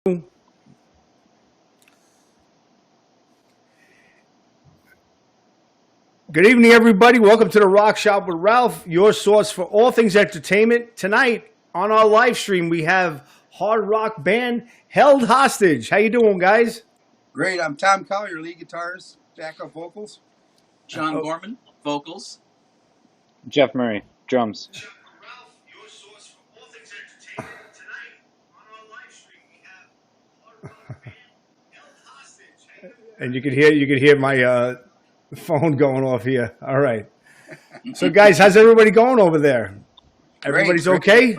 Good evening, everybody. Welcome to the Rock Shop with Ralph, your source for all things entertainment. Tonight on our live stream, we have hard rock band Held Hostage. How you doing, guys? Great. I'm Tom Collier, lead guitars, backup vocals. John Gorman, vocals. Jeff Murray, drums. Ralph, your source for all things entertainment. Tonight on our live stream, we have hard rock band Held Hostage. And you could hear my phone going off here. All right. So, guys, how's everybody going over there? Everybody's okay?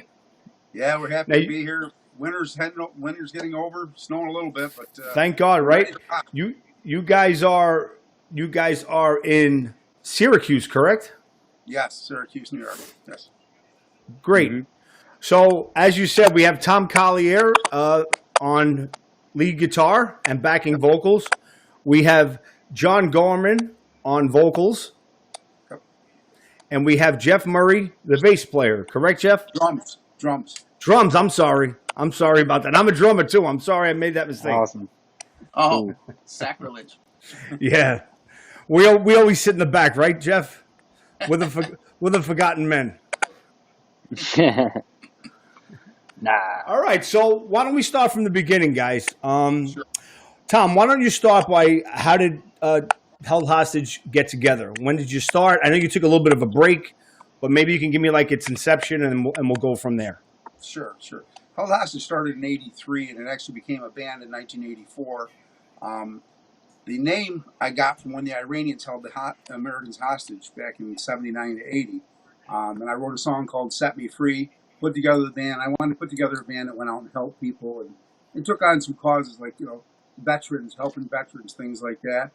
Yeah, we're happy to be here. Winter's getting over, snowing a little bit, but thank God, right? You guys are in Syracuse, correct? Yes, Syracuse, New York. Yes. Great. Mm-hmm. So, as you said, we have Tom Collier on lead guitar and backing vocals. We have John Gorman on vocals. Yep. And we have Jeff Murray, the bass player. Correct, Jeff? Drums. I'm sorry about that. I'm a drummer too. I'm sorry I made that mistake. Awesome. Oh, sacrilege. Yeah. We always sit in the back, right, Jeff? With the forgotten men. Nah. All right, so why don't we start from the beginning, guys? Sure. Tom, why don't you start by how did Held Hostage get together? When did you start? I know you took a little bit of a break, but maybe you can give me like its inception, and we'll go from there. Sure. Held Hostage started in '83, and it actually became a band in 1984. The name I got from when the Iranians held the Americans hostage back in '79 to '80, and I wrote a song called "Set Me Free." Put together the band. I wanted to put together a band that went out and helped people, and took on some causes like veterans, helping veterans, things like that.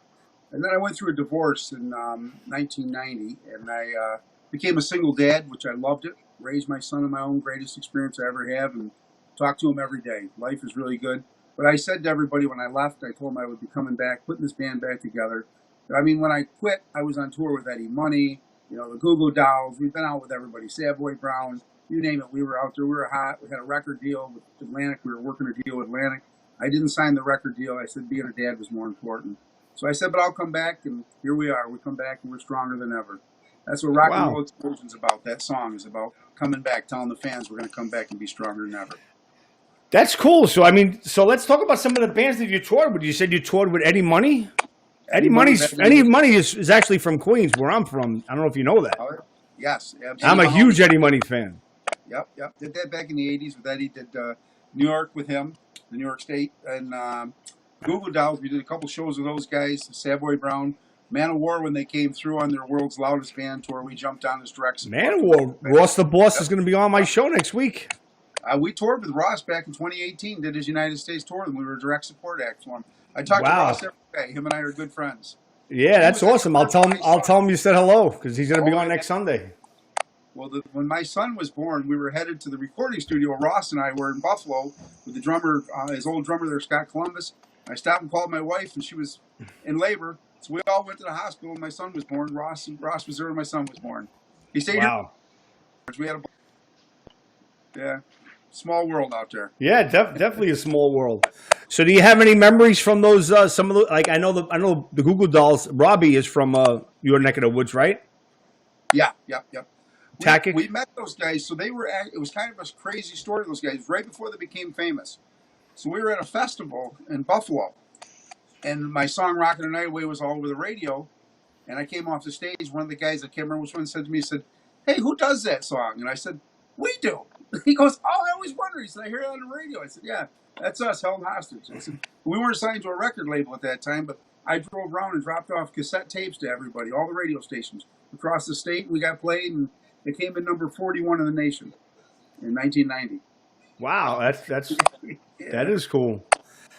And then I went through a divorce in 1990, and I became a single dad, which I loved it. Raised my son in my own, greatest experience I ever have, and talk to him every day. Life is really good. But I said to everybody when I left, I told them I would be coming back, putting this band back together. But I mean, when I quit, I was on tour with Eddie Money, the Goo Goo Dolls. We've been out with everybody, Savoy Brown, you name it. We were out there. We were hot. We had a record deal with Atlantic. We were working a deal with Atlantic. I didn't sign the record deal. I said being a dad was more important. So I said, but I'll come back, and here we are. We come back, and we're stronger than ever. That's what Rock and Roll Explosion's about. That song is about coming back, telling the fans we're going to come back and be stronger than ever. That's cool. So, let's talk about some of the bands that you toured with. You said you toured with Eddie Money? Eddie Money is actually from Queens, where I'm from. I don't know if you know that. Yes, absolutely. I'm a huge Eddie Money fan. Yep. Did that back in the 80s with Eddie. Did New York with him, the New York State, and Goo Goo Dolls. We did a couple shows with those guys, Savoy Brown. Man of War, when they came through on their World's Loudest Band tour, we jumped on as direct support. Man of War. Ross the Boss is going to be on my show next week. We toured with Ross back in 2018, did his United States tour, and we were a direct support act for him. I talked to Ross every day. Him and I are good friends. Yeah, that's awesome. I'll tell him you said hello, because he's going to be on next Sunday. Well, when my son was born, we were headed to the recording studio. Ross and I were in Buffalo with the drummer, his old drummer there, Scott Columbus. I stopped and called my wife, and she was in labor. So we all went to the hospital, and my son was born. Ross was there when my son was born. He stayed here. We had small world out there. Yeah, definitely a small world. So, do you have any memories from those? Some of the I know the Goo Goo Dolls. Robbie is from your neck of the woods, right? Yeah. We met those guys, so they were. It was kind of a crazy story. Those guys right before they became famous. So we were at a festival in Buffalo, and my song "Rockin' the Night Away" was all over the radio. And I came off the stage. One of the guys, I can't remember which one, said to me, he said, "Hey, who does that song?" And I said, "We do." He goes, "Oh, I always wonder." He said, "I hear it on the radio." I said, "Yeah, that's us, Held Hostage." I said, we weren't signed to a record label at that time, but I drove around and dropped off cassette tapes to everybody, all the radio stations across the state. We got played, and it came in number 41 in the nation in 1990. Wow, that is cool.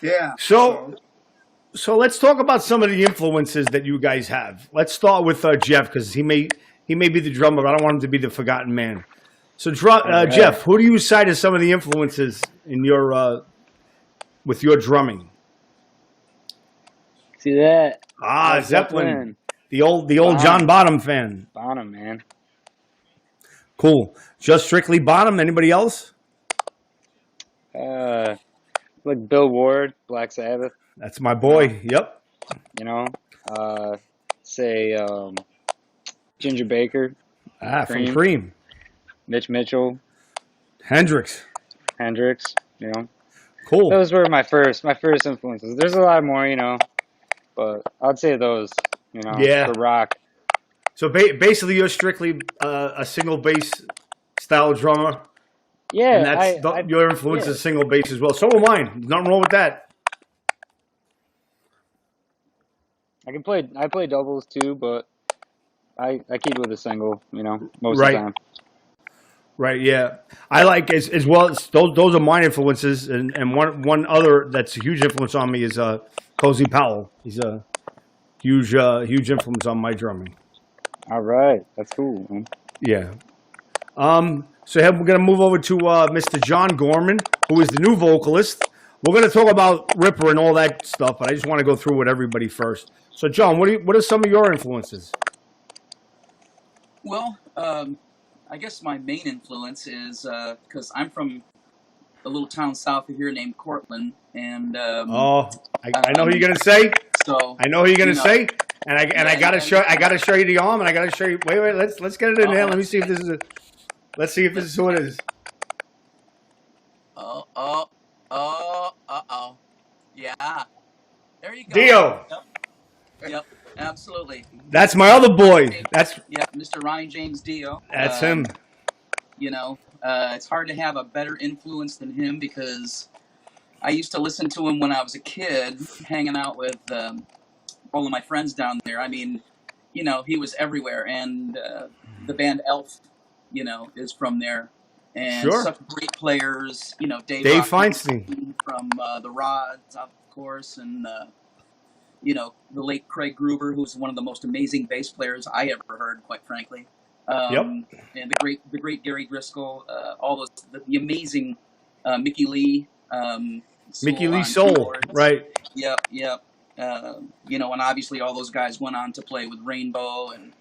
Yeah. So let's talk about some of the influences that you guys have. Let's start with Jeff, because he may be the drummer, but I don't want him to be the forgotten man. So, Jeff, who do you cite as some of the influences in your with your drumming? See that? Zeppelin. The old John Bonham fan. Bonham, man. Cool. Just strictly Bonham? Anybody else? Who like Bill Ward, Black Sabbath. That's my boy. Yep. You know, say Ginger Baker, From Cream, Cream. Mitch Mitchell, Hendrix. Hendrix. You know, Cool. those were my first influences. There's a lot more, you know, but I'd say those. You know, Yeah. for rock. So basically, you're strictly a single bass style drummer, Yeah, and that's your influence yeah. is single bass as well. So am mine. There's nothing wrong with that. I play doubles too, but I keep with a single, you know, most Right. of the time. Right. Yeah. I like as well. Those are my influences, and one other that's a huge influence on me is Cozy Powell. He's a huge influence on my drumming. All right, that's cool, man. Yeah. So we're going to move over to Mr. John Gorman, who is the new vocalist. We're going to talk about Ripper and all that stuff, but I just want to go through with everybody first. So, John, what are some of your influences? Well, I guess my main influence is because I'm from a little town south of here named Cortland, and I know who you're going to say. so I know who you're going to you know, say. And I gotta show you the arm, and I gotta show you. Wait, let's get it in there. Let me see if this is. Let's see if this is who it is. oh, yeah, there you go. Dio. Yep, absolutely. That's my other boy. That's Mr. Ronnie James Dio. him. You know, it's hard to have a better influence than him because I used to listen to him when I was a kid, hanging out with all of my friends down there. I mean, you know, he was everywhere, and the band Elf, you know, is from there, and Sure. such great players. You know, Dave Feinstein from the Rods, of course, and you know, the late Craig Gruber, who's one of the most amazing bass players I ever heard, quite frankly. And the great Gary Driscoll, all those the amazing Mickey Lee, Mickey Lee on Soul, keyboards. right? Yep. You know, and obviously all those guys went on to play with Rainbow, and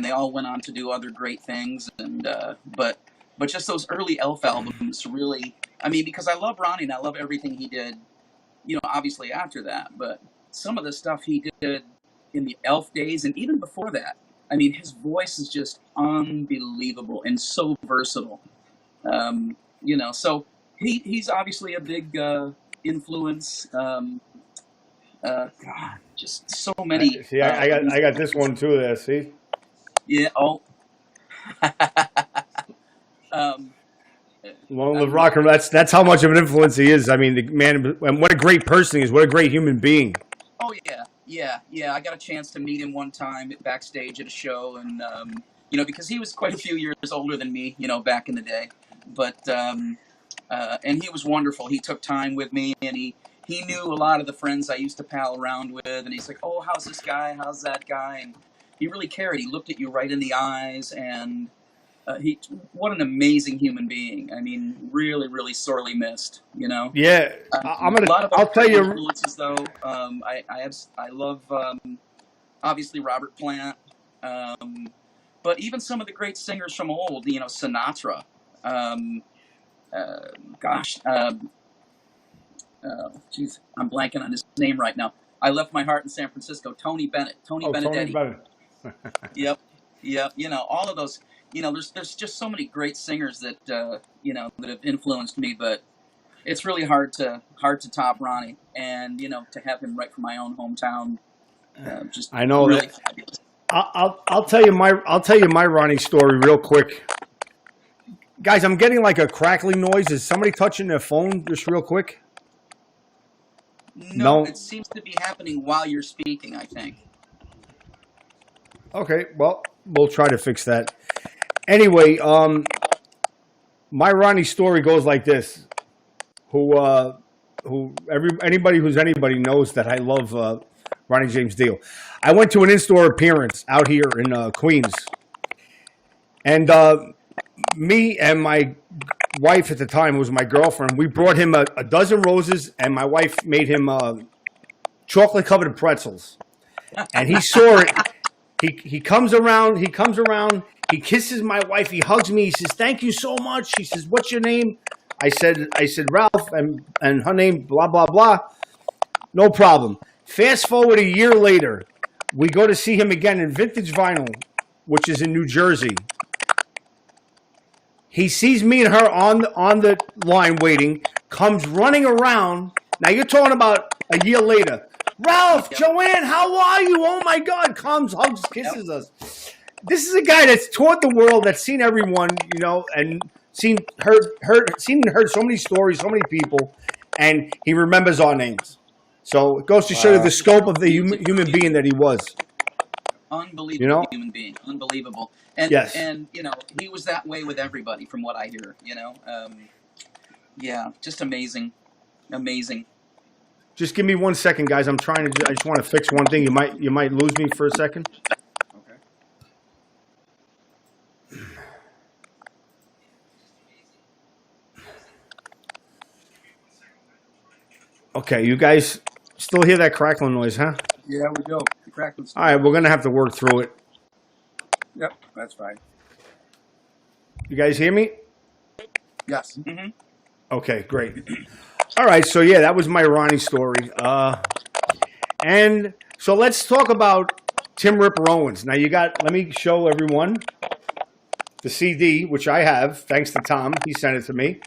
they all went on to do other great things. And but just those early Elf albums, really. I mean, because I love Ronnie and I love everything he did. You know, obviously after that, but some of the stuff he did in the Elf days and even before that. I mean, his voice is just unbelievable and so versatile. You know, so he's obviously a big influence. God, just so many. See, I got this one too. There, see. Yeah. Oh. Long live rock and roll. That's how much of an influence he is. I mean, the man, and what a great person he is. What a great human being. Oh yeah. I got a chance to meet him one time backstage at a show, and you know, because he was quite a few years older than me, you know, back in the day. But and he was wonderful. He took time with me, and he knew a lot of the friends I used to pal around with, and he's like, "Oh, how's this guy? How's that guy?" And he really cared. He looked at you right in the eyes, and what an amazing human being. I mean, really, really sorely missed. You know. Yeah, I'll tell you. Influences, though. I love obviously Robert Plant, but even some of the great singers from old. You know, Sinatra. Geez, I'm blanking on his name right now. I left my heart in San Francisco. Tony Bennett. Tony Benedetti. Tony Bennett. Yep. You know, all of those. You know, there's just so many great singers that you know, that have influenced me, but it's really hard to top Ronnie, and you know, to have him right from my own hometown. Just I know really that. fabulous. I'll tell you my Ronnie story real quick, guys. I'm getting like a crackling noise. Is somebody touching their phone just real quick? No, No. it seems to be happening while you're speaking, I think. Okay, well, we'll try to fix that. Anyway, my Ronnie story goes like this. Anybody who's anybody knows that I love Ronnie James Dio. I went to an in-store appearance out here in Queens, and me and my wife at the time, was my girlfriend, we brought him a dozen roses, and my wife made him chocolate-covered pretzels. And he saw it. He comes around, he kisses my wife, he hugs me, he says, "Thank you so much." He says, "What's your name?" I said, Ralph, and her name, blah, blah, blah. No problem. Fast forward a year later, we go to see him again in Vintage Vinyl, which is in New Jersey. He sees me and her on the line waiting, comes running around. Now you're talking about a year later. Ralph, Yep. Joanne, how are you? Oh my God, comes, hugs, kisses us. This is a guy that's toured the world, that's seen everyone, you know, and seen and heard so many stories, so many people, and he remembers our names. So it goes to show you the scope of the human being that he was. Unbelievable You know? human being, unbelievable. And Yes. and you know, he was that way with everybody, from what I hear. You know, yeah, just amazing, amazing. Just give me 1 second, guys. I just want to fix one thing. You might lose me for a second. Okay. Okay, you guys still hear that crackling noise, huh? Yeah, we do. The crackling's All right, we're gonna have to work through it. Yep, that's fine. You guys hear me? Yes. Hmm. Okay, great. All right, so yeah, that was my Ronnie story. And so let's talk about Tim Ripper Owens. Now let me show everyone the CD, which I have, thanks to Tom. He sent it to me.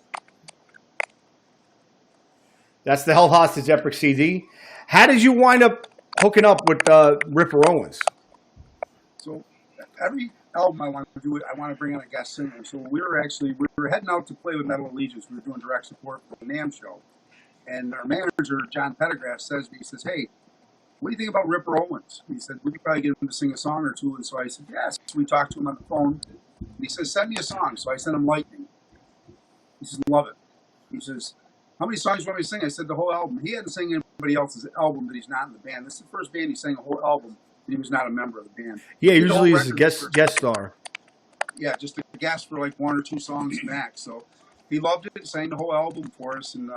That's the Hell Hostage Epic CD. How did you wind up hooking up with Ripper Owens? So every album I want to do, I want to bring on a guest singer. So we were heading out to play with Metal Allegiance. We were doing direct support for the NAMM show. And our manager, John Pettigraff, says to me, he says, "Hey, what do you think about Ripper Owens?" He said, "We could probably get him to sing a song or two." And so I said, "Yes." So we talked to him on the phone. And he says, "Send me a song." So I sent him Lightning. He says, "Love it." He says, "How many songs do you want me to sing?" I said, "The whole album." He hadn't sang anybody else's album that he's not in the band. This is the first band he sang a whole album that he was not a member of the band. Yeah, He did the whole usually he's a record guest star. Yeah, just a guest for like 1 or 2 songs max. So he loved it, sang the whole album for us, and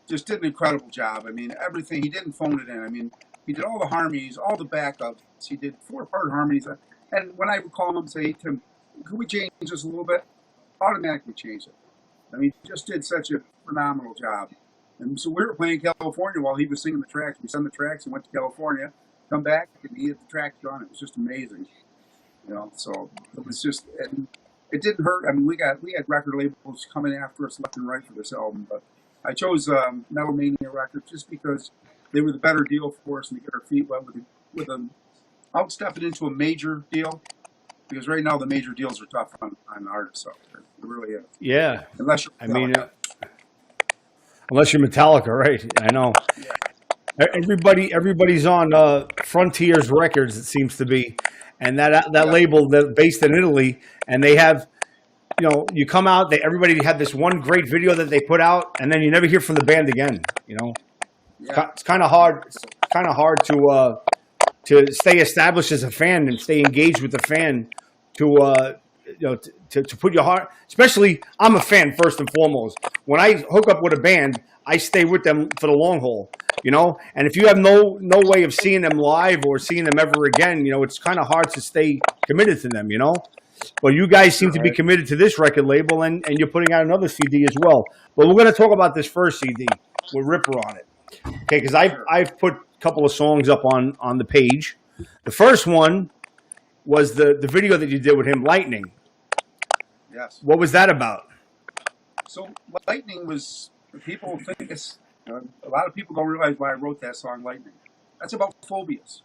just did an incredible job. I mean, everything. He didn't phone it in. I mean, he did all the harmonies, all the backups. He did 4-part harmonies. And when I would call him and say, "Hey, Tim, could we change this a little bit?" Automatically change it. I mean, he just did such a phenomenal job. And so we were playing California while he was singing the tracks. We sent the tracks and went to California, come back, and he had the tracks done. It was just amazing. You know, so it was just, and it didn't hurt. I mean, we had record labels coming after us left and right for this album, but I chose Metal Mania Records just because they were the better deal for us and to get our feet wet with them. Out stepping into a major deal, because right now the major deals are tough on artists out there. They really is. Yeah, Unless you're I mean, Metallica. unless you're Metallica, right? I know. Everybody's on Frontiers Records, it seems to be, and that label that's based in Italy, and they have, you know, you come out, everybody had this one great video that they put out, and then you never hear from the band again. You know, Yeah. it's kind of hard. It's kind of hard to stay established as a fan and stay engaged with the fan. You know, to put your heart, especially I'm a fan first and foremost. When I hook up with a band, I stay with them for the long haul, you know. And if you have no way of seeing them live or seeing them ever again, you know, it's kind of hard to stay committed to them, you know. But you guys seem to be committed to this record label, and you're putting out another CD as well. But we're going to talk about this first CD with Ripper on it, okay? Because I've put a couple of songs up on the page. The first one was the video that you did with him, Lightning. Yes. What was that about? So Lightning was, people think it's, a lot of people don't realize why I wrote that song, Lightning. That's about phobias.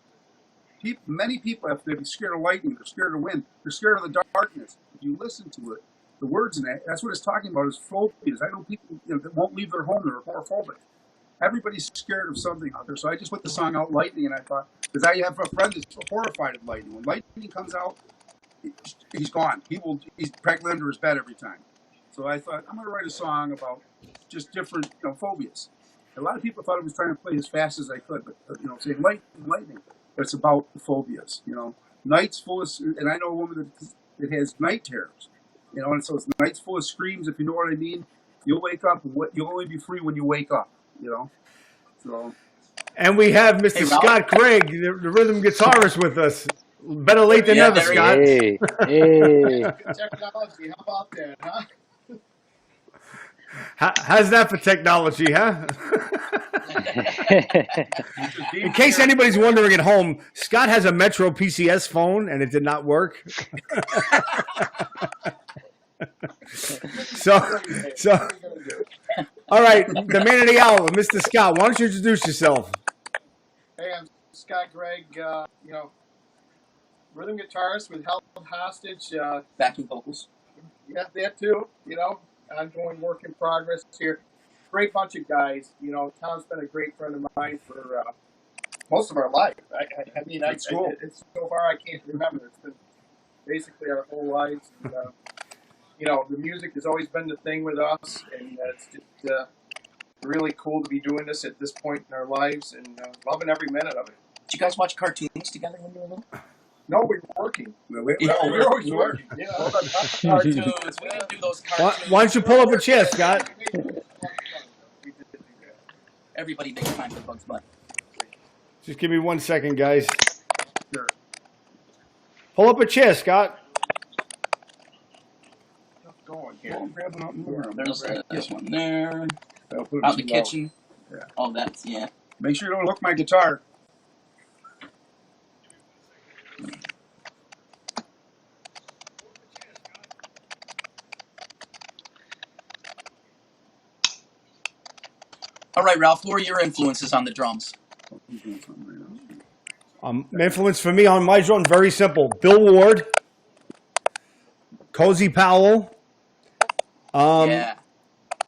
Many people, if they're scared of lightning, they're scared of wind, they're scared of the darkness. If you listen to it, the words in it, that's what it's talking about, is phobias. I know people that won't leave their home, they're agoraphobic. Everybody's scared of something out there. So I just put the song out, Lightning, and I thought, because I have a friend that's horrified of lightning. When lightning comes out, he's gone. He's practically under his bed every time. So I thought, I'm going to write a song about just different phobias. A lot of people thought I was trying to play as fast as I could, but saying lightning. But it's about the phobias. Nights full of, and I know a woman that has night terrors. And so it's nights full of screams. If you know what I mean, you'll wake up, and you'll only be free when you wake up. So. And we have Mr. Hey, Ralph. Scott Craig, the rhythm guitarist, with us. Better late than never, there he Scott. Hey, hey. Technology, how about that, huh? How's that for technology, huh? In case anybody's wondering at home, Scott has a Metro PCS phone and it did not work. so, all right, the man of the hour, Mr. Scott. Why don't you introduce yourself? Hey, I'm Scott Gregg. Rhythm guitarist with Held Hostage. Backing vocals. Yeah, that too. Ongoing work in progress here. Great bunch of guys. Tom's been a great friend of mine for most of our life. It's so far I can't remember. It's been basically our whole lives. And, the music has always been the thing with us, and it's just really cool to be doing this at this point in our lives, and loving every minute of it. Did you guys watch cartoons together when you were little? No, we're working. We're always working. Cartoons. We didn't do those cartoons. Why don't you pull up a chair, Scott? Everybody makes time for Bugs Bunny. Just give me 1 second, guys. Sure. Pull up a chair, Scott. Going here. Well, grab one out in the room. There's this one there. I'll put it Out in the too low. kitchen. Yeah. Oh, that's, yeah. Make sure you don't hook my guitar. All right, Ralph, who are your influences on the drums? Influence for me on my drum, very simple. Bill Ward, Cozy Powell, Yeah.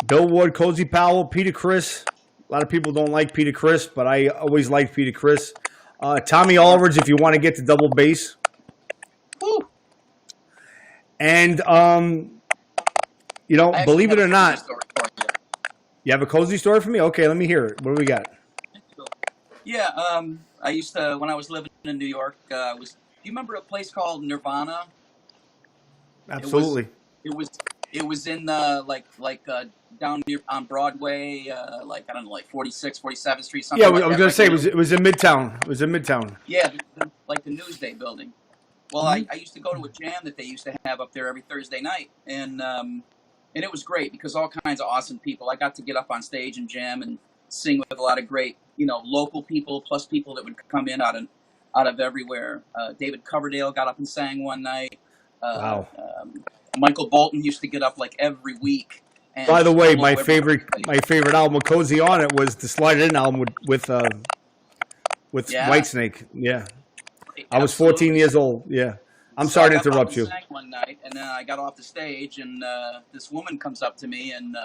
Bill Ward, Cozy Powell, Peter Criss. A lot of people don't like Peter Criss, but I always liked Peter Criss. Tommy Aldridge, if you want to get to double bass. Woo. And, I actually believe it have or a not, story for you. you have a cozy story for me? Okay, let me hear it. What do we got? Yeah, I used to, when I was living in New York, do you remember a place called Nirvana? Absolutely. It was in down near on Broadway, like 46th, 47th Street, something. Yeah, like I was that, going right to say near- it was in Midtown. It was in Midtown. Yeah, like the Newsday building. Well, I used to go to a jam that they used to have up there every Thursday night, and it was great because all kinds of awesome people. I got to get up on stage and jam and sing with a lot of great, local people, plus people that would come in out of everywhere. David Coverdale got up and sang one night. Wow. Michael Bolton used to get up like every week. And By the way, blow my everybody. favorite album with Cozy on it was the Slide It In album with Yeah. Whitesnake. Yeah, I was 14 Absolutely. years old. Yeah, I'm So sorry I to got up interrupt and you. sang one night, and then I got off the stage, and this woman comes up to me, and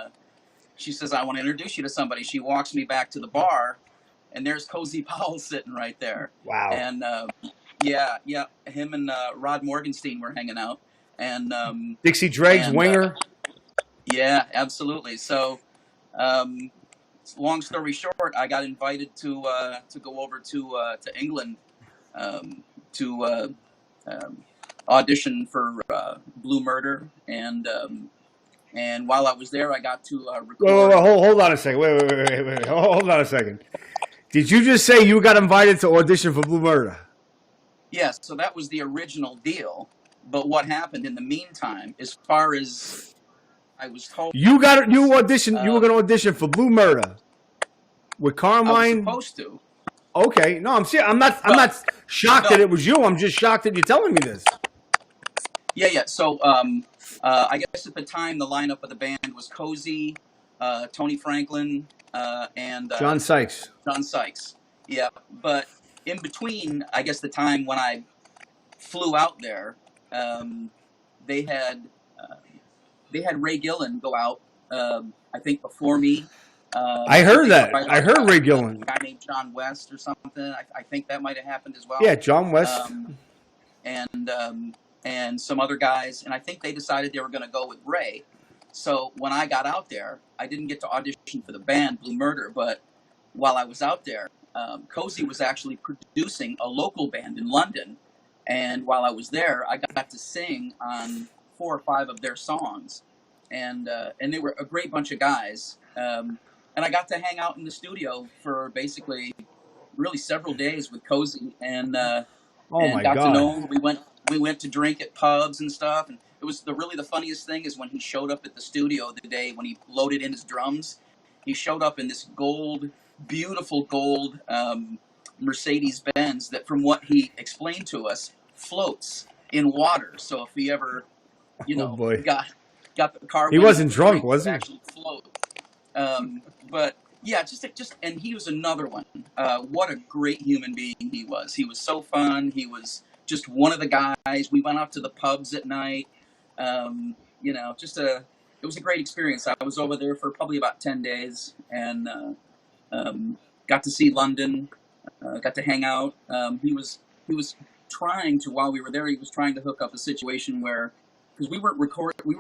she says, "I want to introduce you to somebody." She walks me back to the bar, and there's Cozy Powell sitting right there. Wow. And yeah, him and Rod Morgenstein were hanging out, and Dixie Dregs, and, Winger. yeah, absolutely. So, long story short, I got invited to go over to England to audition for Blue Murder, and while I was there, I got to record. Wait, hold on a second. Wait. Hold on a second. Did you just say you got invited to audition for Blue Murder? Yes, so that was the original deal. But what happened in the meantime, as far as I was told, You auditioned. You were going to audition for Blue Murder with I was Carmine. supposed to. Okay, no, I'm serious. I'm not shocked that it was you. I'm just shocked that you're telling me this. Yeah. So I guess at the time the lineup of the band was Cozy, Tony Franklin, and John Sykes. John Sykes. Yeah, but in between, I guess the time when I flew out there, they had Ray Gillen go out. I think before me. I heard that. Right I heard after Ray a Gillen. guy named John West or something. I think that might have happened as well. Yeah, John West. And some other guys, and I think they decided they were going to go with Ray. So when I got out there, I didn't get to audition for the band Blue Murder, but while I was out there, Cozy was actually producing a local band in London, and while I was there, I got to sing on 4 or 5 of their songs, and they were a great bunch of guys, and I got to hang out in the studio for basically really several days with Cozy, and Oh and my got to God. know him. We went to drink at pubs and stuff, and really the funniest thing is when he showed up at the studio the day when he loaded in his drums. He showed up in this beautiful gold Mercedes Benz that, from what he explained to us, floats in water. So if he ever, Oh boy. got the car, He windy wasn't with the drunk, rain, it was would he? actually float. But yeah, and he was another one. What a great human being he was. He was so fun. He was just one of the guys. We went out to the pubs at night. It was a great experience. I was over there for probably about 10 days and got to see London, got to hang out. He was trying to, while we were there, he was trying to hook up a situation where, because we were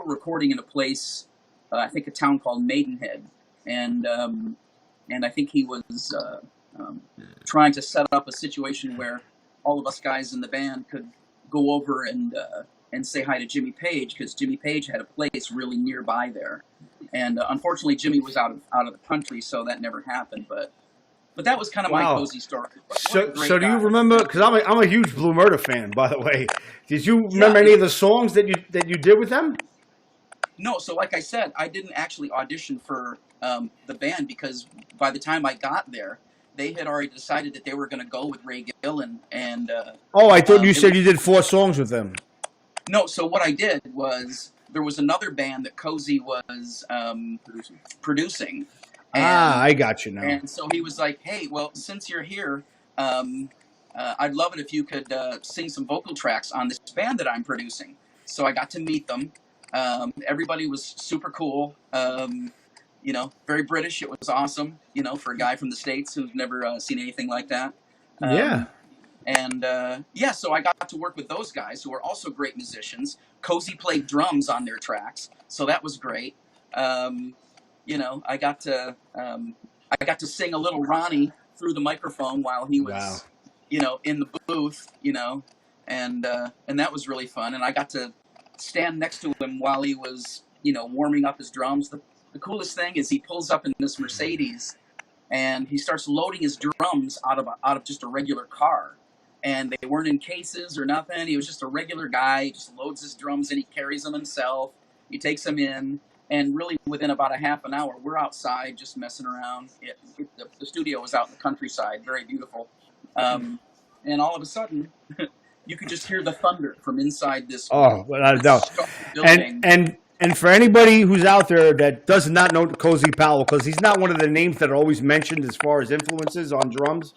recording in a place, I think a town called Maidenhead, and I think he was trying to set up a situation where all of us guys in the band could go over and say hi to Jimmy Page, because Jimmy Page had a place really nearby there, and unfortunately Jimmy was out of the country, so that never happened. But that was kind of my Wow. cozy story. What a So, great so do you guy. remember? Because I'm a huge Blue Murder fan, by the way. Did you remember Yeah. any of the songs that you did with them? No, so like I said, I didn't actually audition for the band, because by the time I got there, they had already decided that they were going to go with Ray Gillen. And Oh, I thought you it said was- you did 4 songs with them. no, so what I did was there was another band that Cozy was producing. I got you now. And so he was like, "Hey, well, since you're here, I'd love it if you could sing some vocal tracks on this band that I'm producing." So I got to meet them. Everybody was super cool. Very British. It was awesome. For a guy from the States who's never seen anything like that. Yeah. And so I got to work with those guys who are also great musicians. Cozy played drums on their tracks, so that was great. I got to sing a little Ronnie through the microphone while he was, in the booth, and that was really fun. And I got to stand next to him while he was, warming up his drums. The coolest thing is he pulls up in this Mercedes and he starts loading his drums out of just a regular car. And they weren't in cases or nothing. He was just a regular guy. He just loads his drums in. He carries them himself. He takes them in. And really, within about a half an hour, we're outside just messing around. The studio was out in the countryside, very beautiful. And all of a sudden, you could just hear the thunder from inside this, Oh, without a doubt. building. And for anybody who's out there that does not know Cozy Powell, because he's not one of the names that are always mentioned as far as influences on drums.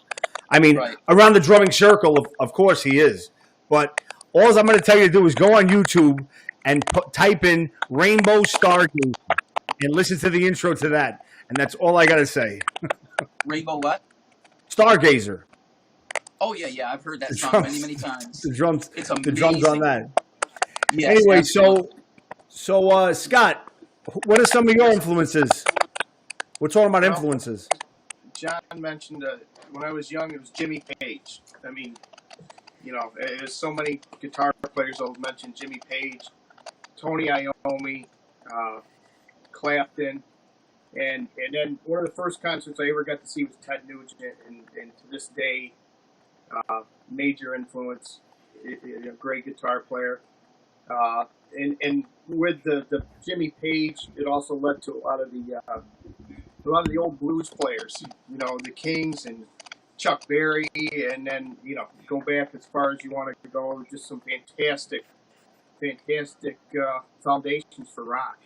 I mean, Right. around the drumming circle, of course he is. But all I'm going to tell you to do is go on YouTube and type in Rainbow Stargazer and listen to the intro to that. And that's all I got to say. Rainbow what? Stargazer. Oh, yeah, I've heard that The song drums. many times. The drums. It's The drums on amazing. that. Yes, Anyway, absolutely. so Scott, what are some of your influences? We're talking about Well, influences. John mentioned when I was young, it was Jimmy Page. I mean, there's so many guitar players that will mention Jimmy Page, Tony Iommi, Clapton, and then one of the first concerts I ever got to see was Ted Nugent, and to this day, major influence, a great guitar player. And with the Jimmy Page, it also led to a lot of the old blues players, the Kings and Chuck Berry, and then go back as far as you want to go. Just some fantastic foundations for rock.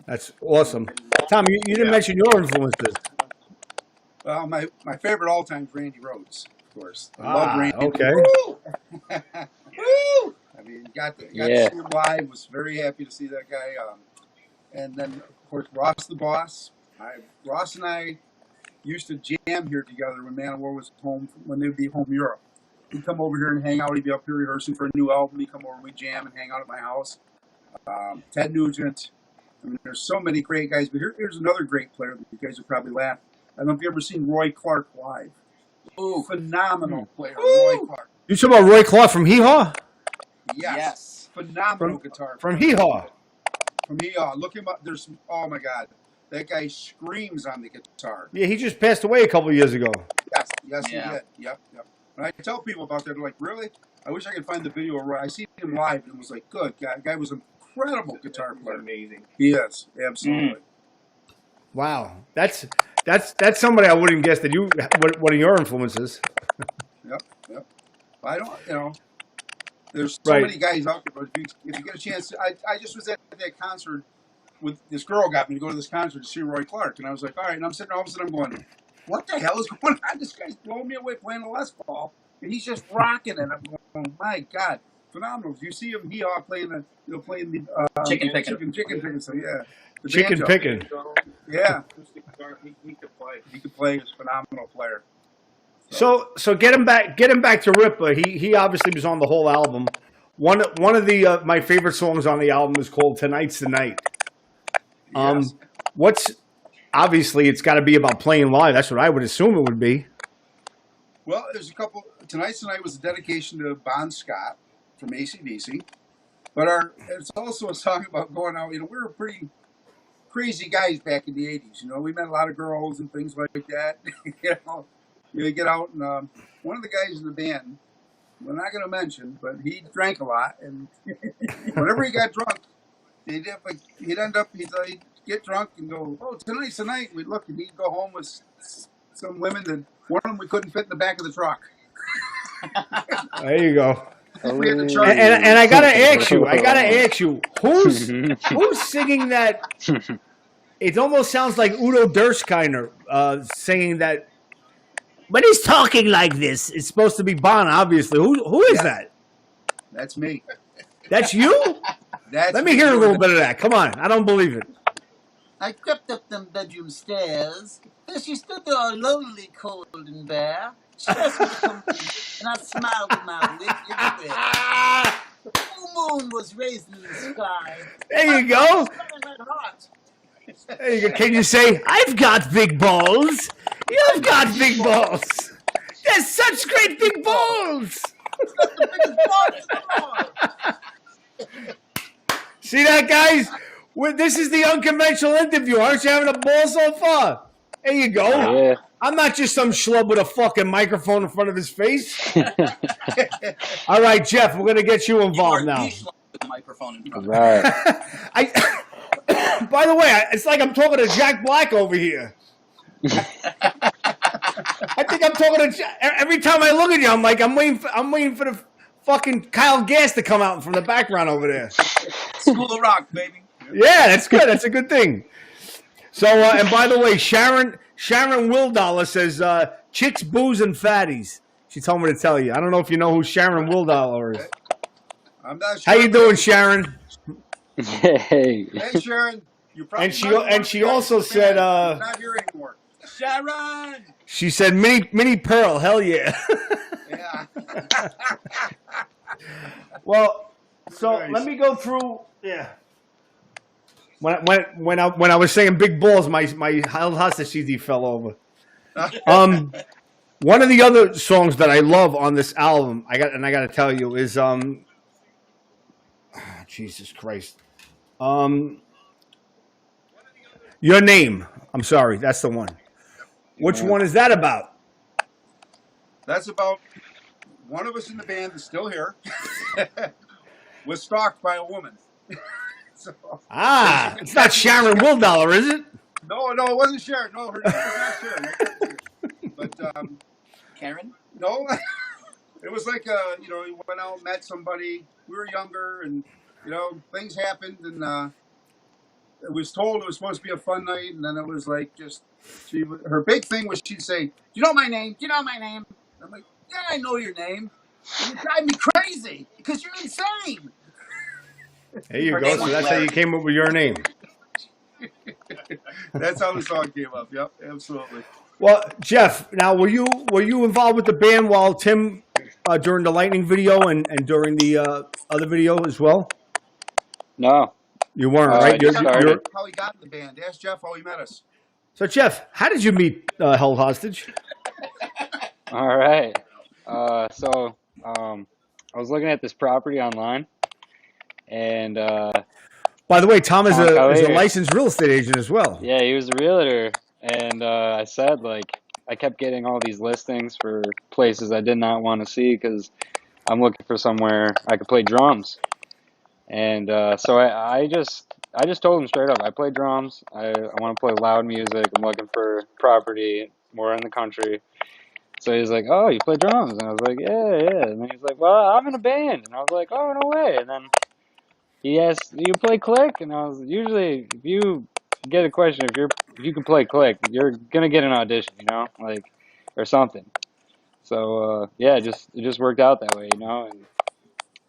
That's awesome. Tom, you didn't mention your influences. Well, my favorite all time is Randy Rhoads, of course. I love Randy. Okay. Woo! Woo! I mean, got to Yeah. see him live. Was very happy to see that guy. And then, of course, Ross the Boss. Ross and I used to jam here together when Man of War was home, when they would be home in Europe. He'd come over here and hang out. He'd be up here rehearsing for a new album. He'd come over, we'd jam and hang out at my house. Ted Nugent. I mean, there's so many great guys. But here's another great player that you guys would probably laugh. I don't know if you've ever seen Roy Clark live. Ooh, Phenomenal player, Roy Clark. You talking about Roy Clark from Hee Haw? Yes. Phenomenal guitar. From Hee Haw. From Hee Look him up. Oh my God. That guy screams on the guitar. Yeah, he just passed away a couple of years ago. Yes, Yeah. he did. Yep. And I tell people about that, they're like, really? I wish I could find the video. I see him live, and it was like, good. Guy was an incredible guitar player. Amazing. He is, absolutely. Wow, that's somebody I wouldn't guess that you one of your influences. Yep. I don't, there's so Right. many guys out there, but if you get a chance, I just was at that concert with this girl got me to go to this concert to see Roy Clark, and I was like, all right, and I'm sitting, all of a sudden I'm going, what the hell is going on? This guy's blowing me away playing the Les Paul, and he's just rocking it. I'm going, my God, phenomenal. If you see him, playing the, Chicken picking. chicken picking. So yeah, the Chicken banjo. picking. Yeah, Acoustic guitar, he could play. he could play. He's a phenomenal player. So get him back to Ripa. He obviously was on the whole album. One of the my favorite songs on the album is called "Tonight's the Night." Yes. What's obviously it's got to be about playing live. That's what I would assume it would be. Well, there's a couple. Tonight's the Night was a dedication to Bon Scott from AC/DC. But it's also a song about going out. We were pretty crazy guys back in the 80s. We met a lot of girls and things like that. You get out, and one of the guys in the band, we're not going to mention, but he drank a lot. And whenever he got drunk, he'd get drunk and go, oh, tonight's the night. We'd look, and he'd go home with some women that one of them we couldn't fit in the back of the truck. There you go. We had to charge And I gotta ask you, who's singing that? It almost sounds like Udo Dirkskiner singing that. But he's talking like this. It's supposed to be Bon, obviously. Who is that? That's me. That's you? Let me hear a little bit of that. Come on, I don't believe it. I crept up them bedroom stairs, and she stood there all lonely, cold, and bare. She asked me to come in, and I smiled with my wicked grin. The full moon was raised in the sky. There you go. Smelling like hot. There you go. Can you say, I've got big balls? You've got big balls. There's such great big balls. The biggest ball in the world. See that, guys? This is the unconventional interview. Aren't you having a ball so far? There you go. Yeah. I'm not just some schlub with a fucking microphone in front of his face. All right, Jeff, we're going to get you involved now. With the microphone in front of Right. By the way, it's like I'm talking to Jack Black over here. I think I'm talking to every time I look at you, I'm like, I'm waiting for the fucking Kyle Gass to come out from the background over there. School of Rock, baby. Yeah, that's good. That's a good thing. So, and by the way, Sharon Wildollar says, chicks, booze, and fatties. She told me to tell you. I don't know if you know who Sharon Wildollar is. I'm not sure. How you doing, Sharon? Hey. Hey, Sharon. You probably And she also said, not here anymore. Sharon! she said, mini Pearl, hell yeah. Yeah. Well, so Nice. let me go through. Yeah. When I was saying big balls, my held hostage CD fell over. One of the other songs that I love on this album, I got to tell you, is Jesus Christ, Your Name. I'm sorry, that's the one. Which one is that about? That's about one of us in the band that's still here was stalked by a woman. So, It's not Sharon Wildollar, is it? no, it wasn't Sharon. No, her name was not Sharon. But Karen? no, it was like we went out, met somebody. We were younger, and things happened, and it was told it was supposed to be a fun night, and then it was like her big thing was she'd say, "Do you know my name? Do you know my name?" And I'm like, "Yeah, I know your name. You drive me crazy because you're insane." There you Her go. name So was that's how Larry. you came up with Your Name. That's how the song came up. Yep, absolutely. Well, Jeff, now were you involved with the band while Tim during the Lightning video and during the other video as well? No. You weren't, I right? just started. How he got in the band. Ask Jeff how he met us. So, Jeff, how did you meet Held Hostage? All right. So I was looking at this property online, and By the way, Tom is Tom a Collier. licensed real estate agent as well. yeah, he was a realtor, and I said, like, I kept getting all these listings for places I did not want to see because I'm looking for somewhere I could play drums. And so I just told him straight up, I play drums. I want to play loud music. I'm looking for property more in the country. So he's like, "Oh, you play drums?" And I was like, "Yeah, yeah." And then he's like, "Well, I'm in a band." And I was like, "Oh, no way." And then he asked, "Do you play click?" And I was usually, if you get a question, if you can play click, you're gonna get an audition, like or something. So yeah, it just worked out that way, And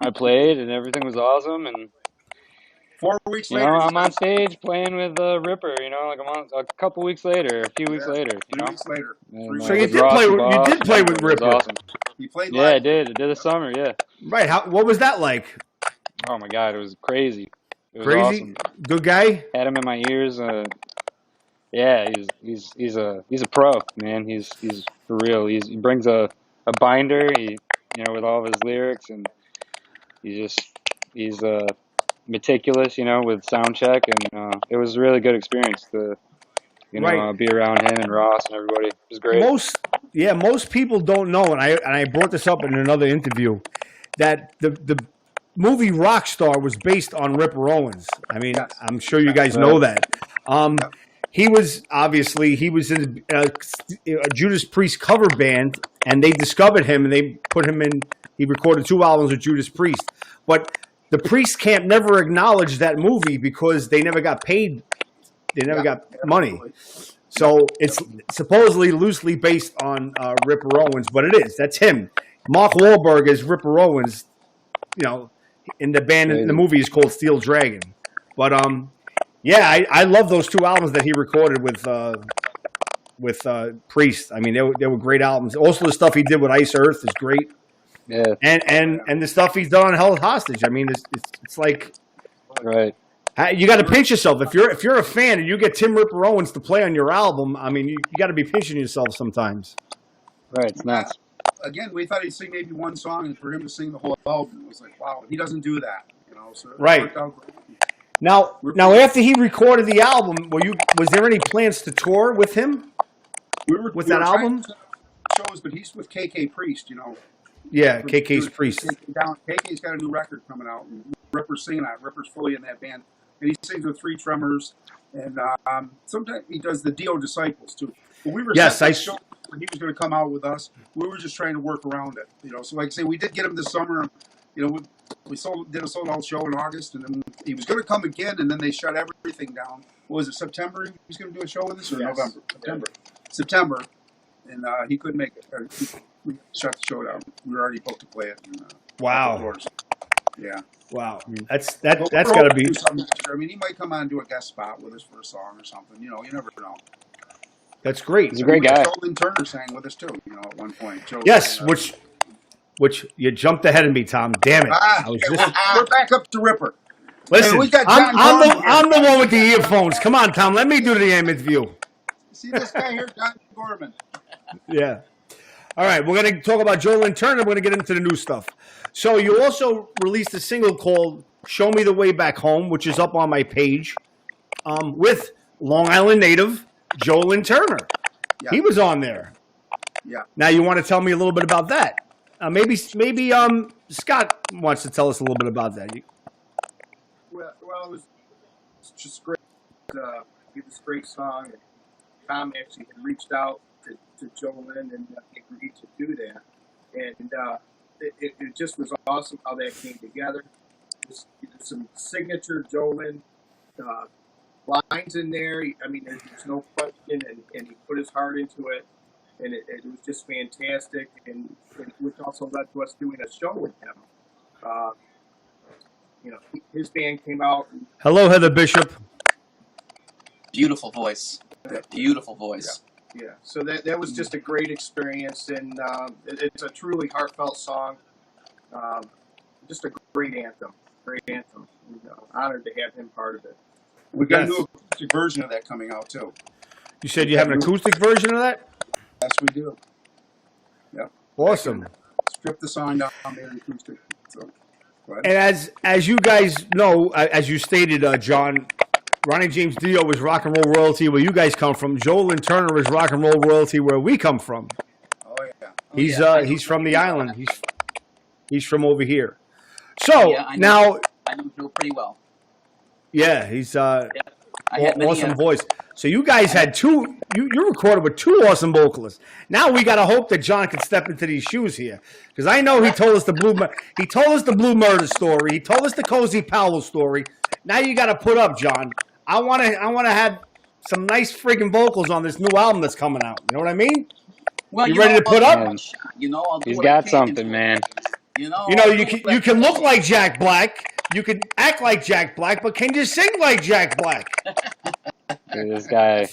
I played, and everything was awesome, and 4 weeks later, I'm on stage playing with Ripper, like a couple weeks later, a few weeks yeah, later, 3 weeks later. And, So you with did Ross play. the You Boss, did play with it was Ripper, awesome. He played Yeah, live. I did this summer, yeah. right? What was that like? Oh my God, it was crazy. It was Crazy, awesome. good guy. Had him in my ears. Yeah, he's a pro, man. He's for real. He brings a binder, with all of his lyrics, and he's meticulous, with sound check, and it was a really good experience to Right. be around him and Ross and everybody. It was great. Most people don't know, and I brought this up in another interview, that the movie Rockstar was based on Ripper Owens. I mean, Yes. I'm sure you guys know that. He was in a Judas Priest cover band, and they discovered him, and they put him in. He recorded 2 albums with Judas Priest, but the Priest camp never acknowledged that movie because they never got paid. They never got money. Absolutely. So it's supposedly loosely based on Ripper Owens, but it is. That's him. Mark Wahlberg is Ripper Owens. In the band, in the movie is called Steel Dragon. But yeah, I love those 2 albums that he recorded with Priest. I mean, they were great albums. Also, the stuff he did with Ice Earth is great. Yeah, And the stuff he's done on Held Hostage. I mean, it's like right. you got to pinch yourself if you're a fan and you get Tim Ripper Owens to play on your album. I mean, you got to be pinching yourself sometimes. Right, it's nuts. Again, we thought he'd sing maybe one song, and for him to sing the whole album, it was like, wow, he doesn't do that. So it Right. worked out great. Now, after he recorded the album, was there any plans to tour with him? With that trying album? to shows, but he's with KK Priest, Yeah, KK's Priest. KK's got a new record coming out. And Ripper's singing on it. Ripper's fully in that band, and he sings with 3 drummers. And sometimes he does the Dio Disciples too. But we were Yes, set to show when he was going to come out with us. We were just trying to work around it, So like I say, we did get him this summer. We did a sold out show in August, and then he was going to come again, and then they shut everything down. What was it, September? He was going to do a show with us, or Yes. November? September, and he couldn't make it. We shut the show down. We were already booked to play it. Wow. Yeah. Wow. But That's we're got to hoping be. do something next year. I mean, he might come on and do a guest spot with us for a song or something. You never know. That's great. He's a great guy. Joel Turner sang with us too. At one point. Joe Yes, sang, which you jumped ahead of me, Tom. Damn it. I was okay, just we're back up to Ripper. listen. we got I'm, John I'm, the, Gorman here. I'm the one with the earphones. Come on, Tom. Let me do the interview. See this guy here, John Gorman. Yeah. All right, we're going to talk about Joel and Turner. We're going to get into the new stuff. So you also released a single called "Show Me the Way Back Home," which is up on my page, with Long Island native Joel and Turner. Yeah. He was on there. Yeah. Now you want to tell me a little bit about that? Maybe Scott wants to tell us a little bit about that. Well, it was just great. Get this great song. And Tom actually had reached out to Jolin and agreed to do that. And it just was awesome how that came together. There's some signature Jolin lines in there. I mean, there's no question, and he put his heart into it. And it was just fantastic, and which also led to us doing a show with him. His band came out. And, Hello, Heather Bishop. Beautiful voice. Beautiful voice. yeah, so that was just a great experience, and it's a truly heartfelt song. Just a great anthem. Honored to have him part of it. We got Yes. a new acoustic version of that coming out too. You said you have an acoustic version of that? Yes, we do. Yep. Awesome. Strip the song down, made it acoustic. So, go ahead. And as you guys know, as you stated, John, Ronnie James Dio is rock and roll royalty where you guys come from. Joel Lynn Turner is rock and roll royalty where we come from. Oh yeah. He's from the island. He's from over here. So Yeah, I know. now, I know Joe pretty well. yeah, he's I had many, awesome voice. So you guys had two. You recorded with two awesome vocalists. Now we got to hope that John can step into these shoes here, because I know he told us the Blue Murder story. He told us the Cozy Powell story. Now you got to put up, John. I want to have some nice freaking vocals on this new album that's coming out. You know what I mean? Well, You ready to put up? Man, I'll do he's what I got can. something, man. You I'll do what you I can look like Jack Black. You can act like Jack Black, but can you sing like Jack Black? Dude, this guy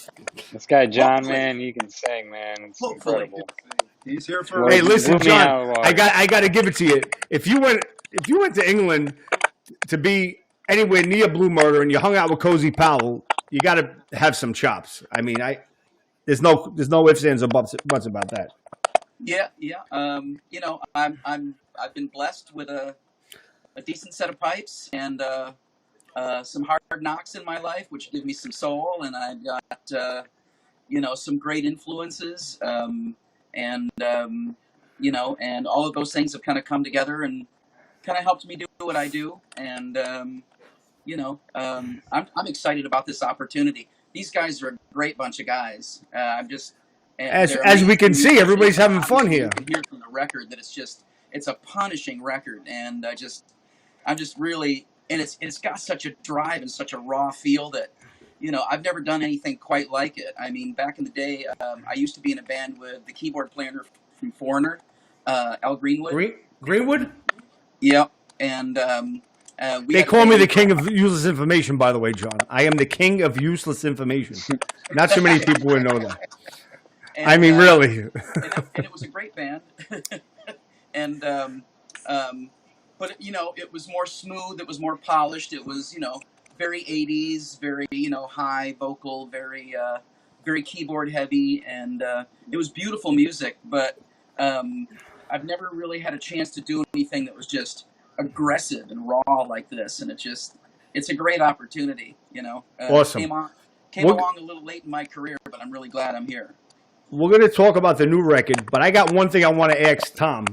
John, Hopefully. man, he can sing, man. It's Hopefully. incredible. He's here for. Hey, listen, Blew me out John. of the water. I got to give it to you. If you went to England to be anywhere near Blue Murder and you hung out with Cozy Powell, you got to have some chops. I mean, there's no ifs, ands, or buts about that. Yeah. I've been blessed with a decent set of pipes and some hard knocks in my life, which give me some soul, and I've got some great influences, and all of those things have kind of come together and kind of helped me do what I do, and I'm excited about this opportunity. These guys are a great bunch of guys. As we can see, everybody's having fun here. You can hear from the record that it's a punishing record, and I'm just really, and it's got such a drive and such a raw feel that, I've never done anything quite like it. I mean, back in the day, I used to be in a band with the keyboard player from Foreigner, Al Greenwood. Greenwood? Yep, and They call me the king of useless information, by the way, John. I am the king of useless information. Not so many people would know that. And, I mean, really. and it was a great band, and but it was more smooth. It was more polished. It was very 80s, very high vocal, very keyboard heavy, and it was beautiful music. But I've never really had a chance to do anything that was just aggressive and raw like this, and it's a great opportunity. Awesome. Came along a little late in my career, but I'm really glad I'm here. We're going to talk about the new record, but I got one thing I want to ask Tom,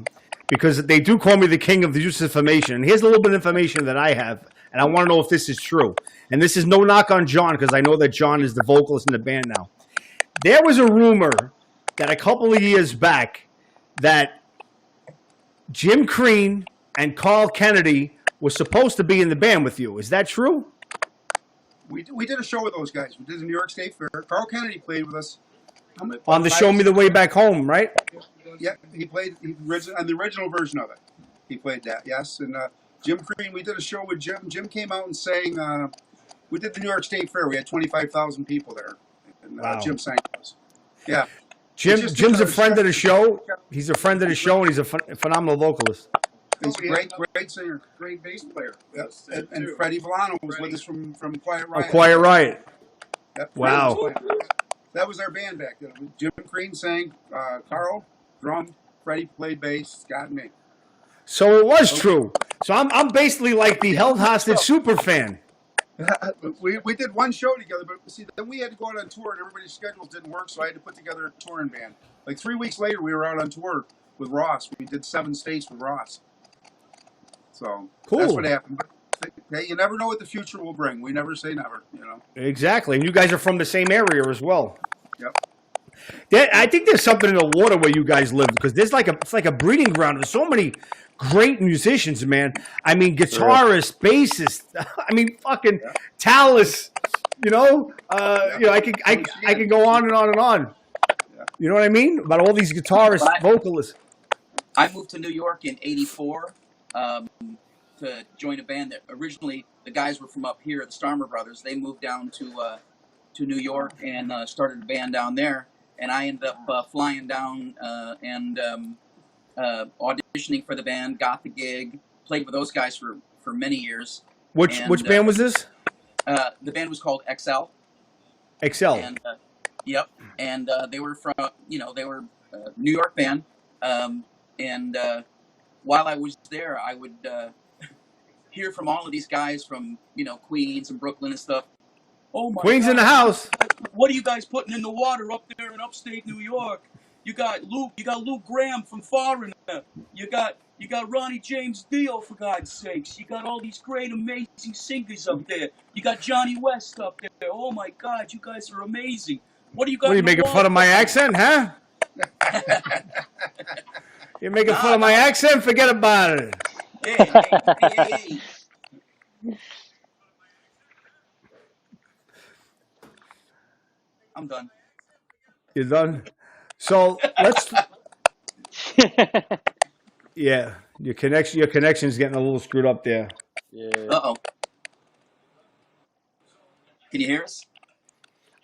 because they do call me the king of the useless information. And here's a little bit of information that I have, and I want to know if this is true. And this is no knock on John, because I know that John is the vocalist in the band now. There was a rumor that a couple of years back that Jim Crean and Carl Kennedy were supposed to be in the band with you. Is that true? We did a show with those guys. We did the New York State Fair. Carl Kennedy played with us. On the Show Me the Way Back Home, right? Yeah, he played on the original version of it. He played that, yes. And Jim Crean, we did a show with Jim. Jim came out and sang. We did the New York State Fair. We had 25,000 people there. And Wow. Jim sang us. Yeah. Jim's a friend of the show. He's a friend of the show, and he's a phenomenal vocalist. He's a great singer. Great bass player. Yep. Yes, And too. Freddie Volano was with us from Quiet Riot. Quiet Riot. Yep. Wow. That was our band back then. Jim Crean sang, Carl drummed, Freddie played bass, Scott and me. So it was true. So I'm basically like the held hostage super fan. We did one show together, but see, then we had to go out on tour, and everybody's schedules didn't work, so I had to put together a touring band. Like 3 weeks later, we were out on tour with Ross. We did 7 states with Ross. So Cool. That's what happened. But hey, you never know what the future will bring. We never say never, Exactly. And you guys are from the same area as well. Yep. I think there's something in the water where you guys live, because it's like a breeding ground. There's so many great musicians, man. I mean, guitarists, bassists. I mean, fucking Tallis. I could go on and on and on. You know what I mean? About all these guitarists, vocalists. I moved to New York in '84 to join a band that originally the guys were from up here, the Starmer Brothers. They moved down to New York and started a band down there. And I ended up flying down and auditioning for the band, got the gig, played with those guys for many years. Which band was this? The band was called XL. XL. And yep. And they were from they were a New York band. And while I was there, I would hear from all of these guys from Queens and Brooklyn and stuff. Oh my Queen's in the God, house. what are you guys putting in the water up there in upstate New York? You got Luke Graham from Foreigner. You got Ronnie James Dio, for God's sakes. You got all these great, amazing singers up there. You got Johnny West up there. Oh my God, you guys are amazing. What do you got What are you in the making water? fun of my accent, huh? You're making fun of my accent? Forget about it. Hey. I'm done. You're done. So let's. Yeah, your connection's getting a little screwed up there. Yeah. Uh-oh. Can you hear us?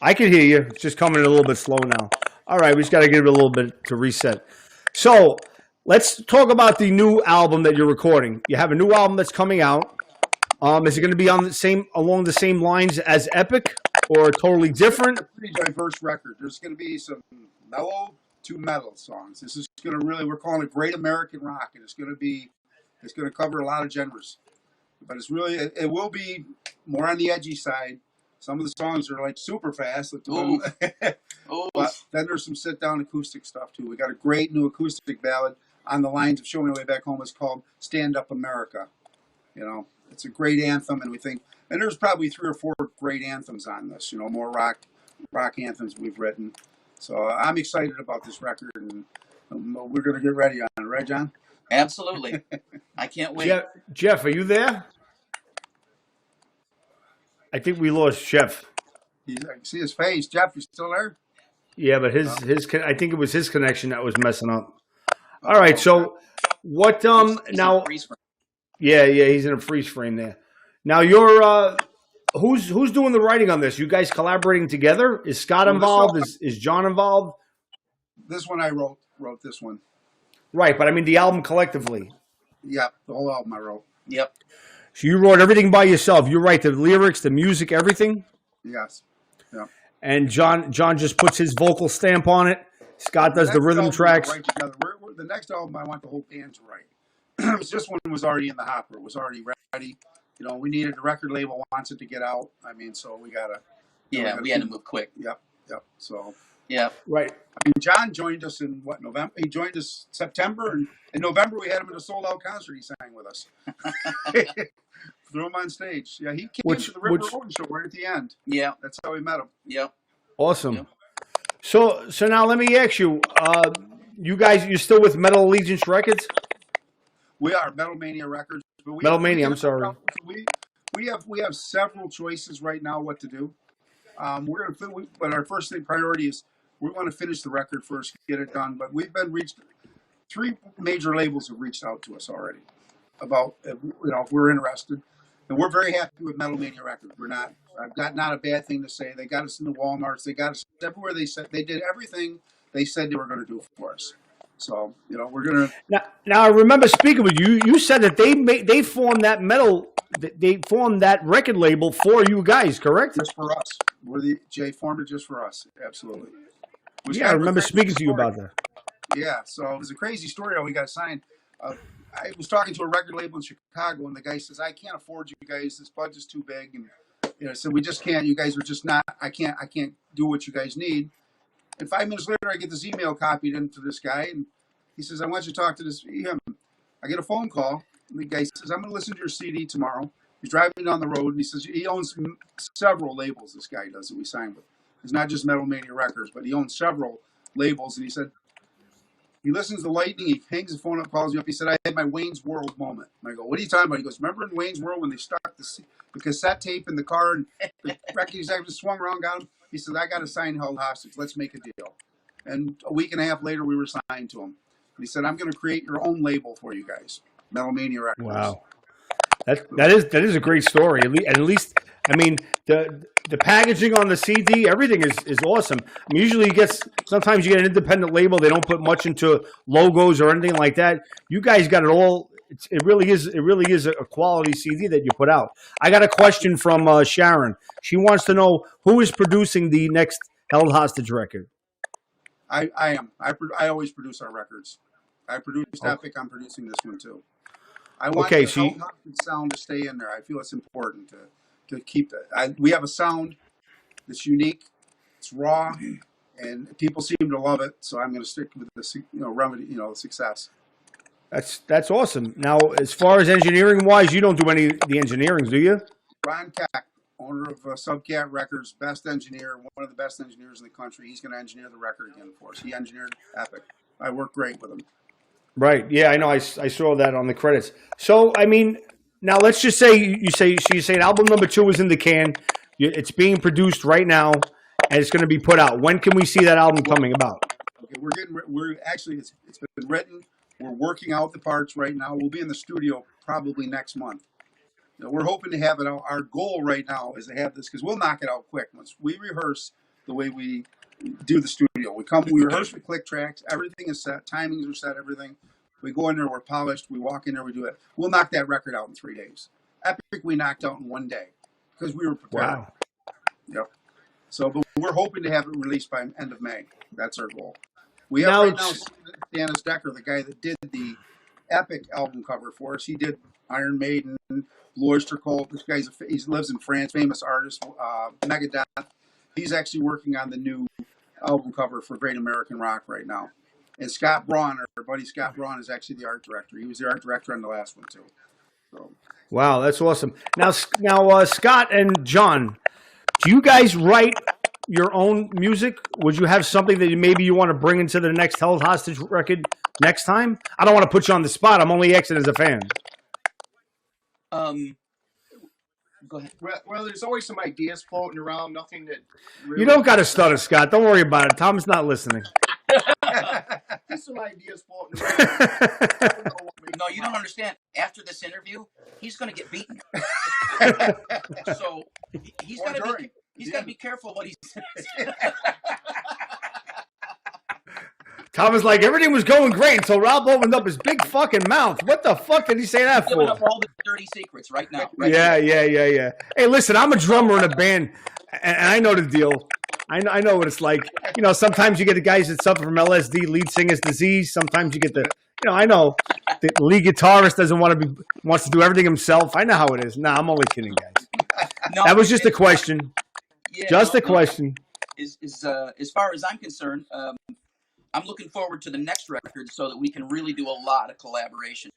I can hear you. It's just coming in a little bit slow now. All right, we just got to give it a little bit to reset. So let's talk about the new album that you're recording. You have a new album that's coming out. Is it going to be along the same lines as Epic, or totally different? It's a pretty diverse record. There's going to be some mellow to metal songs. This is going to we're calling it Great American Rock, and it's going to cover a lot of genres. But it will be more on the edgy side. Some of the songs are like super fast, but then there's some sit down acoustic stuff too. We got a great new acoustic ballad on the lines of "Show Me the Way Back Home." It's called "Stand Up America." You know, it's a great anthem, and there's probably 3 or 4 great anthems on this. You know, more rock anthems we've written. So I'm excited about this record, and we're going to get ready on it, right, John? Absolutely. I can't wait. Jeff, are you there? I think we lost Jeff. I can see his face. Jeff, you still there? Yeah, but his I think it was his connection that was messing up. All right, so what? Now, yeah, he's in a freeze frame there. Now you're who's doing the writing on this? You guys collaborating together? Is Scott involved? Is John involved? This one I wrote this one. Right, but I mean the album collectively. Yep, the whole album I wrote. Yep. So you wrote everything by yourself. You write the lyrics, the music, everything? Yes. Yeah. And John just puts his vocal stamp on it. Scott does the rhythm tracks. Write together. The next album I want the whole band to write. This one was already in the hopper. It was already ready. You know, we needed the record label wants it to get out. I mean, so we gotta. We had to move quick. Yep. So. Yeah. Right. I mean, John joined us in November? He joined us September, and in November we had him at a sold-out concert. He sang with us. Threw him on stage. Yeah, he came to the River Road show right at the end. Yeah. That's how we met him. Yep. Awesome. Yep. So now let me ask you, you guys, you're still with Metal Allegiance Records? We are Metal Mania Records. But Metal Mania, I'm sorry. We have several choices right now what to do. But our first priority is we want to finish the record first, get it done. But we've been reached. 3 major labels have reached out to us already about if we're interested, and we're very happy with Metal Mania Records. I've got not a bad thing to say. They got us in the Walmarts. They got us everywhere. They did everything they said they were going to do for us. So we're gonna. Now I remember speaking with you. You said that they formed that record label for you guys, correct? Just for us. Jay formed it just for us. Absolutely. I remember speaking to you about that. Yeah, so it was a crazy story how we got signed. I was talking to a record label in Chicago, and the guy says, "I can't afford you guys. This budget's too big." And I said, "We just can't. You guys are just not. I can't do what you guys need." And 5 minutes later, I get this email copied into this guy, and he says, "I want you to talk to him." I get a phone call, and the guy says, "I'm going to listen to your CD tomorrow." He's driving down the road, and he says he owns several labels. This guy does that we signed with. It's not just Metal Mania Records, but he owns several labels, and he said. He listens to Lightning. He hangs the phone up, calls me up. He said, "I had my Wayne's World moment." And I go, "What are you talking about?" He goes, "Remember in Wayne's World when they stuck the cassette tape in the car and the record executive swung around, got him?" He said, "I got to sign Held Hostage. Let's make a deal." And a week and a half later, we were signed to him. And he said, "I'm going to create your own label for you guys, Metal Mania Records." Wow, that is a great story. At least, I mean, the packaging on the CD, everything is awesome. I mean, usually sometimes you get an independent label, they don't put much into logos or anything like that. You guys got it all. It really is a quality CD that you put out. I got a question from Sharon. She wants to know who is producing the next Held Hostage record. I am. I always produce our records. I produced Epic. I'm producing this one too. I want the Held Hostage sound to stay in there. I feel it's important to keep that. We have a sound that's unique. It's raw, and people seem to love it. So I'm going to stick with the remedy, success. That's awesome. Now, as far as engineering wise, you don't do any of the engineering, do you? Ron Keck, owner of Subcat Records, best engineer, one of the best engineers in the country. He's going to engineer the record again for us. He engineered Epic. I worked great with him. Right. Yeah, I know. I saw that on the credits. So, I mean, now let's just say you say album number 2 is in the can. It's being produced right now, and it's going to be put out. When can we see that album coming about? Okay, it's been written. We're working out the parts right now. We'll be in the studio probably next month. We're hoping to have it out. Our goal right now is to have this, because we'll knock it out quick. Once we rehearse the way we do the studio, we rehearse with click tracks. Everything is set. Timings are set. Everything. We go in there. We're polished. We walk in there. We do it. We'll knock that record out in 3 days. Epic we knocked out in 1 day because we were prepared. Wow. Yep. So, but we're hoping to have it released by end of May. That's our goal. We have Now right now Dennis Decker, the guy that did the Epic album cover for us. He did Iron Maiden, Blue Oyster Cult. This guy he lives in France, famous artist, Megadeth. He's actually working on the new album cover for Great American Rock right now. And Scott Braun, our buddy Scott Braun, is actually the art director. He was the art director on the last one too. So. Wow, that's awesome. Now, Scott and John, do you guys write your own music? Would you have something that maybe you want to bring into the next Held Hostage record next time? I don't want to put you on the spot. I'm only asking as a fan. Go ahead. Well, there's always some ideas floating around. Nothing that really You don't got to stutter, Scott. Don't worry about it. Tom's not listening. Just some ideas floating around. No, you don't understand. After this interview, he's going to get beaten. So he's got to be careful what he says. Tom was like, everything was going great until Rob opened up his big fucking mouth. What the fuck did he say that Giving for? up all the dirty secrets right now. Yeah. Hey, listen, I'm a drummer in a band, and I know the deal. I know what it's like. Sometimes you get the guys that suffer from LSD, lead singer's disease. Sometimes you get I know the lead guitarist wants to do everything himself. I know how it is. Nah, I'm only kidding, guys. No, That was just a question. Just a question. As far as I'm concerned, I'm looking forward to the next record so that we can really do a lot of collaboration.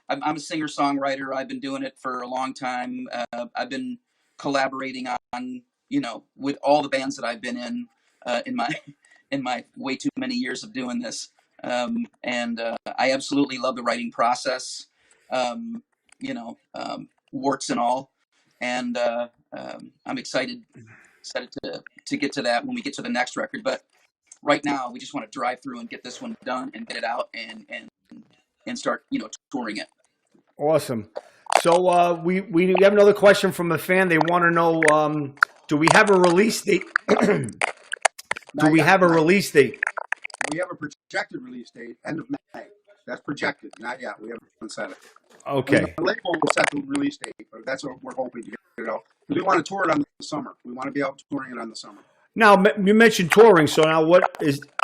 I'm a singer-songwriter. I've been doing it for a long time. I've been collaborating on, with all the bands that I've been in my way too many years of doing this. And I absolutely love the writing process, warts and all. And I'm excited to get to that when we get to the next record. But right now, we just want to drive through and get this one done and get it out and start, touring it. Awesome. So we have another question from a fan. They want to know, do we have a release date? Do we have a release date? We have a projected release date, end of May. That's projected, not yet. We haven't set it. Okay. The label will set the release date, but that's what we're hoping to get it out. We want to tour it on the summer. We want to be out touring it on the summer. Now, you mentioned touring, so now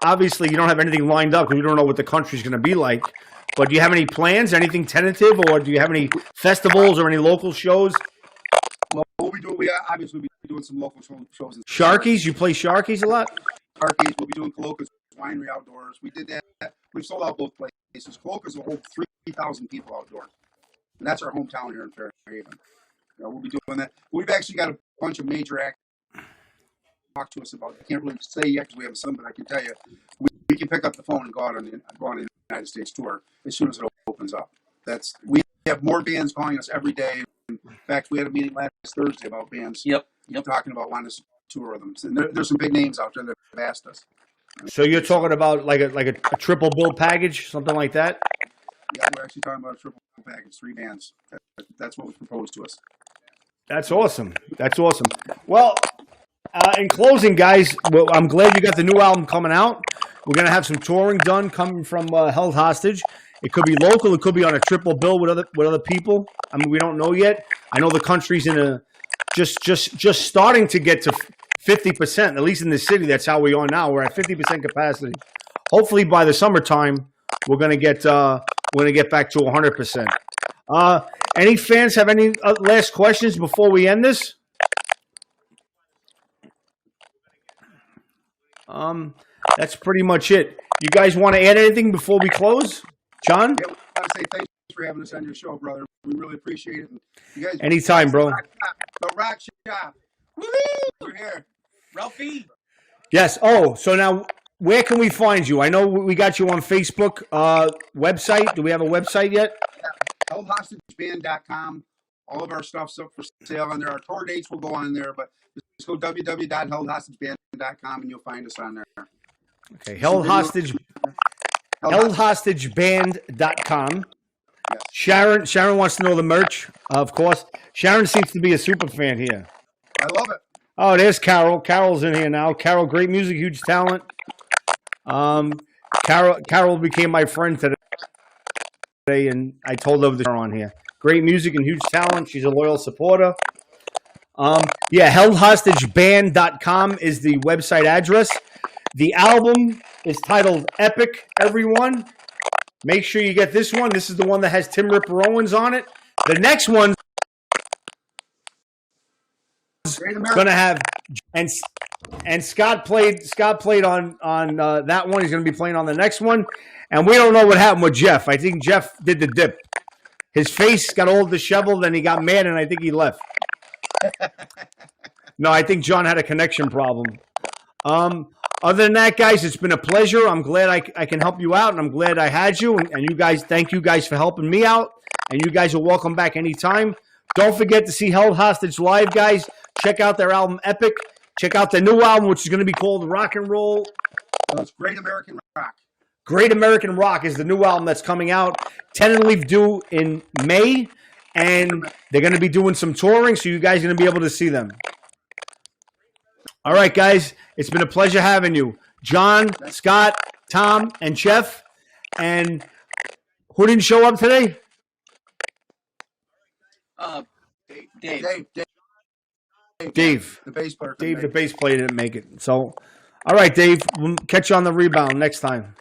obviously you don't have anything lined up because you don't know what the country's going to be like, but do you have any plans, anything tentative, or do you have any festivals or any local shows? Well, what we obviously be doing some local shows. Sharkies? You play Sharkies a lot? Sharkies, we'll be doing Coloca's Winery outdoors. We did that. We've sold out both places. Coloca's will hold 3,000 people outdoors. And that's our hometown here in Fairhaven. We'll be doing that. We've actually got a bunch of major acts talk to us about. I can't really say yet because we haven't seen, but I can tell you, we can pick up the phone and go on the United States tour as soon as it opens up. We have more bands calling us every day. In fact, we had a meeting last Thursday about bands. Yep. Talking about wanting us to tour with them. And there's some big names out there that have asked us. So you're talking about like a triple bill package, something like that? Yeah, we're actually talking about a triple package, 3 bands. That's what was proposed to us. That's awesome. That's awesome. Well, in closing, guys, I'm glad you got the new album coming out. We're going to have some touring done coming from Held Hostage. It could be local. It could be on a triple bill with other people. I mean, we don't know yet. I know the country's in a just starting to get to 50%, at least in the city. That's how we are now. We're at 50% capacity. Hopefully, by the summertime, we're going to get back to 100%. Any fans have any last questions before we end this? That's pretty much it. You guys want to add anything before we close? John? Yeah, we want to say thanks for having us on your show, brother. We really appreciate it. And you guys, Anytime, bro. The Rock Shop. Woo! We're here. Ralphie. Yes. Oh, so now where can we find you? I know we got you on Facebook website. Do we have a website yet? HeldHostageBand.com. All of our stuff's up for sale on there. Our tour dates will go on there, but just go www.heldhostageband.com and you'll find us on there. Okay. Heldhostageband.com. Yes. Sharon wants to know the merch, of course. Sharon seems to be a super fan here. I love it. Oh, there's Carol. Carol's in here now. Carol, great music, huge talent. Carol became my friend today, and I told her to on here. Great music and huge talent. She's a loyal supporter. HeldHostageBand.com is the website address. The album is titled Epic, everyone. Make sure you get this one. This is the one that has Tim Ripper Owens on it. The next one going to have and Scott played on that one. He's going to be playing on the next one, and we don't know what happened with Jeff. I think Jeff did the dip. His face got all disheveled, and he got mad, and I think he left. No, I think John had a connection problem. Other than that, guys, it's been a pleasure. I'm glad I can help you out, and I'm glad I had you. And you guys, thank you guys for helping me out. And you guys are welcome back anytime. Don't forget to see Held Hostage live, guys. Check out their album, Epic. Check out their new album, which is going to be called Rock and Roll. It's Great American Rock. Great American Rock is the new album that's coming out. Tentatively due in May. And they're going to be doing some touring, so you guys are going to be able to see them. All right, guys. It's been a pleasure having you. John, Scott, Tom, and Jeff. And who didn't show up today? Dave. Dave. The bass player. Dave, the bass player, didn't make it. So, all right, Dave. We'll catch you on the rebound next time.